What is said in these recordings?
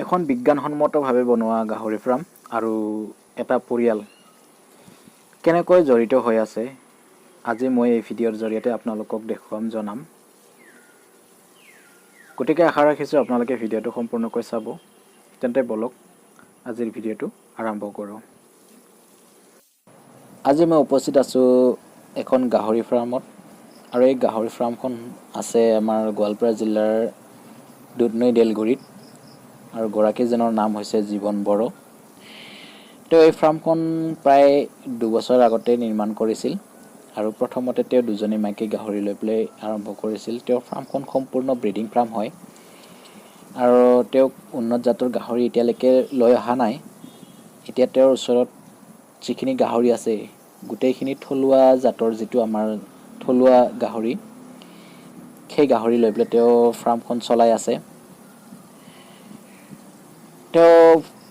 এখন বিজ্ঞানসন্মতভাৱে বনোৱা গাহৰি ফাৰ্ম আৰু এটা পৰিয়াল কেনেকৈ জড়িত হৈ আছে আজি মই এই ভিডিঅ'ৰ জৰিয়তে আপোনালোকক দেখুৱাম জনাম। গতিকে আশা ৰাখিছোঁ আপোনালোকে ভিডিঅ'টো সম্পূৰ্ণকৈ চাব। তেন্তে বলক আজিৰ ভিডিঅ'টো আৰম্ভ কৰোঁ। আজি মই উপস্থিত আছোঁ এখন গাহৰি ফাৰ্মত আৰু এই গাহৰি ফাৰ্মখন আছে আমাৰ গোৱালপাৰা জিলাৰ দুধনৈ দেলগুৰিত আৰু গৰাকীজনৰ নাম হৈছে জীৱন বড়ো। তেওঁ এই ফাৰ্মখন প্ৰায় 2 বছৰ আগতে নিৰ্মাণ কৰিছিল আৰু প্ৰথমতে তেওঁ দুজনী মাইকী গাহৰি লৈ পেলাই আৰম্ভ কৰিছিল। তেওঁৰ ফাৰ্মখন সম্পূৰ্ণ ব্ৰিডিং ফাৰ্ম হয় আৰু তেওঁক উন্নত জাতৰ গাহৰি এতিয়ালৈকে লৈ অহা নাই। এতিয়া তেওঁৰ ওচৰত যিখিনি গাহৰি আছে গোটেইখিনি থলুৱা জাতৰ, যিটো আমাৰ থলুৱা গাহৰি, সেই গাহৰি লৈ পেলাই তেওঁ ফাৰ্মখন চলাই আছে। তেওঁ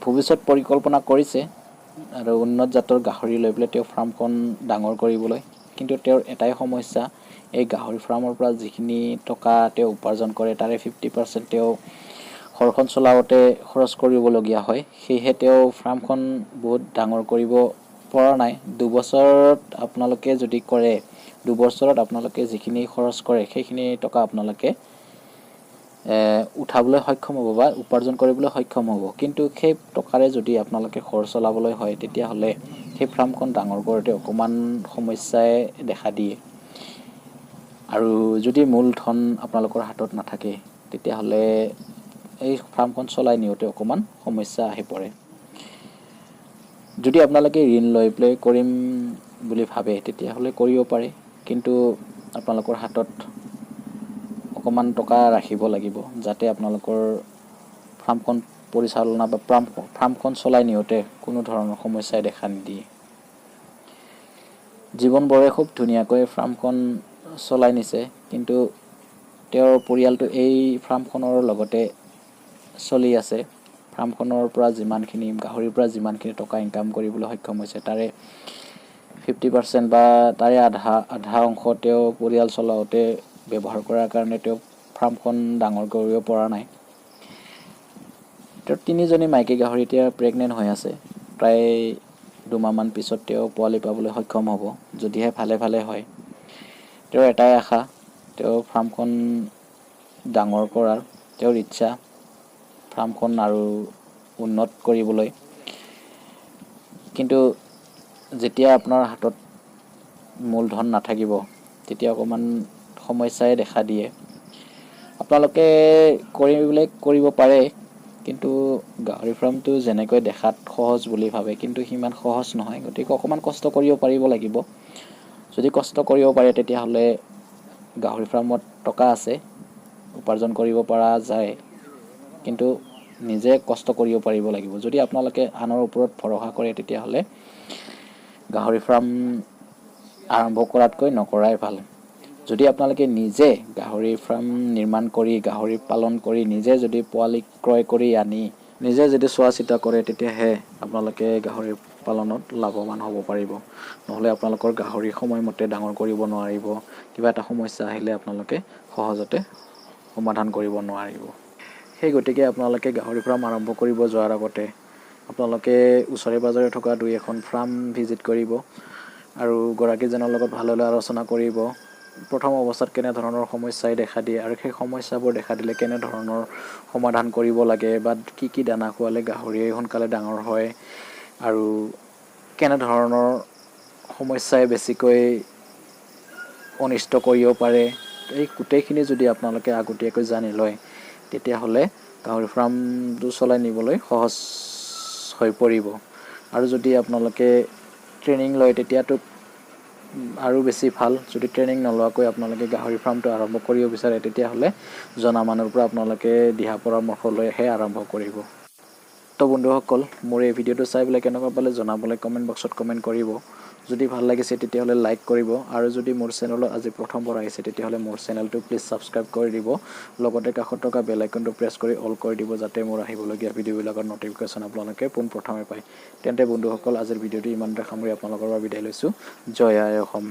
ভৱিষ্যত পৰিকল্পনা কৰিছে আৰু উন্নত জাতৰ গাহৰি লৈ পেলাই তেওঁ ফাৰ্মখন ডাঙৰ কৰিবলৈ। কিন্তু তেওঁৰ এটাই সমস্যা, এই গাহৰি ফাৰ্মৰ পৰা যিখিনি টকা তেওঁ উপাৰ্জন কৰে তাৰে 50% তেওঁ ঘৰখন চলাওঁতে খৰচ কৰিবলগীয়া হয়। সেয়েহে তেওঁ ফাৰ্মখন বহুত ডাঙৰ কৰিব পৰা নাই। 2 বছৰত আপোনালোকে যদি কৰে, 2 বছৰত আপোনালোকে যিখিনি খৰচ কৰে সেইখিনি টকা আপোনালোকে উঠাবলৈ সক্ষম হ'ব বা উপাৰ্জন কৰিবলৈ সক্ষম হ'ব। কিন্তু সেই টকাৰে যদি আপোনালোকে ঘৰ চলাবলৈ হয় তেতিয়াহ'লে সেই ফাৰ্মখন ডাঙৰ কৰোঁতে অকণমান সমস্যাই দেখা দিয়ে আৰু যদি মূলধন আপোনালোকৰ হাতত নাথাকে তেতিয়াহ'লে এই ফাৰ্মখন চলাই নিওঁতে অকণমান সমস্যা আহি পৰে। যদি আপোনালোকে ঋণ লৈ পেলাই কৰিম বুলি ভাবে তেতিয়াহ'লে কৰিব পাৰে, কিন্তু আপোনালোকৰ হাতত অকণমান টকা ৰাখিব লাগিব যাতে আপোনালোকৰ ফাৰ্মখন পৰিচালনা বা ফাৰ্মখন চলাই নিওঁতে কোনো ধৰণৰ সমস্যাই দেখা নিদিয়ে। জীৱন বড়োৱে খুব ধুনীয়াকৈ ফাৰ্মখন চলাই নিছে, কিন্তু তেওঁৰ পৰিয়ালটো এই ফাৰ্মখনৰ লগতে চলি আছে। ফাৰ্মখনৰ পৰা যিমানখিনি গাহৰিৰ পৰা যিমানখিনি টকা ইনকাম কৰিবলৈ সক্ষম হৈছে তাৰে 50% বা তাৰে আধা অংশ তেওঁ পৰিয়াল চলাওঁতে ব্যৱহাৰ কৰাৰ কাৰণে তেওঁ ফাৰ্মখন ডাঙৰ কৰিব পৰা নাই। তেওঁৰ 3জনী মাইকী গাহৰি এতিয়া প্ৰেগনেণ্ট হৈ আছে। প্ৰায় 2 মাহমান পিছত তেওঁ পোৱালি পাবলৈ সক্ষম হ'ব, যদিহে ভালে ভালে হয়। তেওঁৰ এটাই আশা, তেওঁৰ ফাৰ্মখন ডাঙৰ কৰাৰ তেওঁৰ ইচ্ছা, ফাৰ্মখন আৰু উন্নত কৰিবলৈ। কিন্তু যেতিয়া আপোনাৰ হাতত মূলধন নাথাকিব তেতিয়া অকণমান সমস্যাই দেখা দিয়ে। আপোনালোকে কৰিব পাৰে, কিন্তু গাহৰি ফাৰ্মটো যেনেকৈ দেখাত সহজ বুলি ভাবে কিন্তু সিমান সহজ নহয়। গতিকে অকণমান কষ্ট কৰিব পাৰিব লাগিব। যদি কষ্ট কৰিব পাৰে তেতিয়াহ'লে গাহৰি ফাৰ্মত টকা আছে, উপাৰ্জন কৰিব পৰা যায়, কিন্তু নিজে কষ্ট কৰিব পাৰিব লাগিব। যদি আপোনালোকে আনৰ ওপৰত ভৰসা কৰে তেতিয়াহ'লে গাহৰি ফাৰ্ম আৰম্ভ কৰাতকৈ নকৰাই ভাল। যদি আপোনালোকে নিজে গাহৰি ফাৰ্ম নিৰ্মাণ কৰি গাহৰি পালন কৰি নিজে যদি পোৱালি ক্ৰয় কৰি আনি নিজে যদি চোৱা চিতা কৰে তেতিয়াহে আপোনালোকে গাহৰি পালনত লাভৱান হ'ব পাৰিব। নহ'লে আপোনালোকৰ গাহৰি সময়মতে ডাঙৰ কৰিব নোৱাৰিব। কিবা এটা সমস্যা আহিলে আপোনালোকে সহজতে সমাধান কৰিব নোৱাৰিব। সেই গতিকে আপোনালোকে গাহৰি ফাৰ্ম আৰম্ভ কৰিব যোৱাৰ আগতে আপোনালোকে ওচৰে পাঁজৰে থকা 2-এখন ফাৰ্ম ভিজিট কৰিব আৰু গৰাকীজনৰ লগত ভালদৰে আলোচনা কৰিব। প্ৰথম অৱস্থাত কেনেধৰণৰ সমস্যাই দেখা দিয়ে আৰু সেই সমস্যাবোৰ দেখা দিলে কেনেধৰণৰ সমাধান কৰিব লাগে বা কি দানা খোৱালে গাহৰিয়ে সোনকালে ডাঙৰ হয় আৰু কেনেধৰণৰ সমস্যাই বেছিকৈ অনিষ্ট কৰিব পাৰে, এই গোটেইখিনি যদি আপোনালোকে আগতীয়াকৈ জানি লয় তেতিয়াহ'লে গাহৰি ফাৰ্মটো চলাই নিবলৈ সহজ হৈ পৰিব। আৰু যদি আপোনালোকে ট্ৰেইনিং লয় তেতিয়াতো আৰু বেছি ভাল। যদি ট্ৰেইনিং নলোৱাকৈ আপোনালোকে গাহৰি ফাৰ্মটো আৰম্ভ কৰিব বিচাৰে তেতিয়াহ'লে জনা মানুহৰ পৰা আপোনালোকে দিহা পৰামৰ্শ লৈহে আৰম্ভ কৰিব। তো বন্ধুসকল, মোৰ এই ভিডিঅ'টো চাই পেলাই কেনেকুৱা পালে জনাবলৈ কমেণ্ট বক্সত কমেণ্ট কৰিব। যদি ভাল লাগিছে তেতিয়াহ'লে লাইক কৰিব আৰু যদি মোৰ চেনেলত আজি প্ৰথমবাৰ আহিছে তেতিয়াহ'লে মোৰ চেনেলটো প্লিজ ছাবস্ক্ৰাইব কৰি দিব। লগতে কাষত থকা বেল আইকনটো প্ৰেছ কৰি অল কৰি দিব যাতে মোৰ আহিবলগীয়া ভিডিঅ'বিলাকৰ ন'টিফিকেশ্যন আপোনালোকে পোনপ্ৰথমে পায়। তেন্তে বন্ধুসকল, আজিৰ ভিডিঅ'টো ইমানতে সামৰি আপোনালোকৰ পৰা বিদায় লৈছোঁ। জয় আই অসম।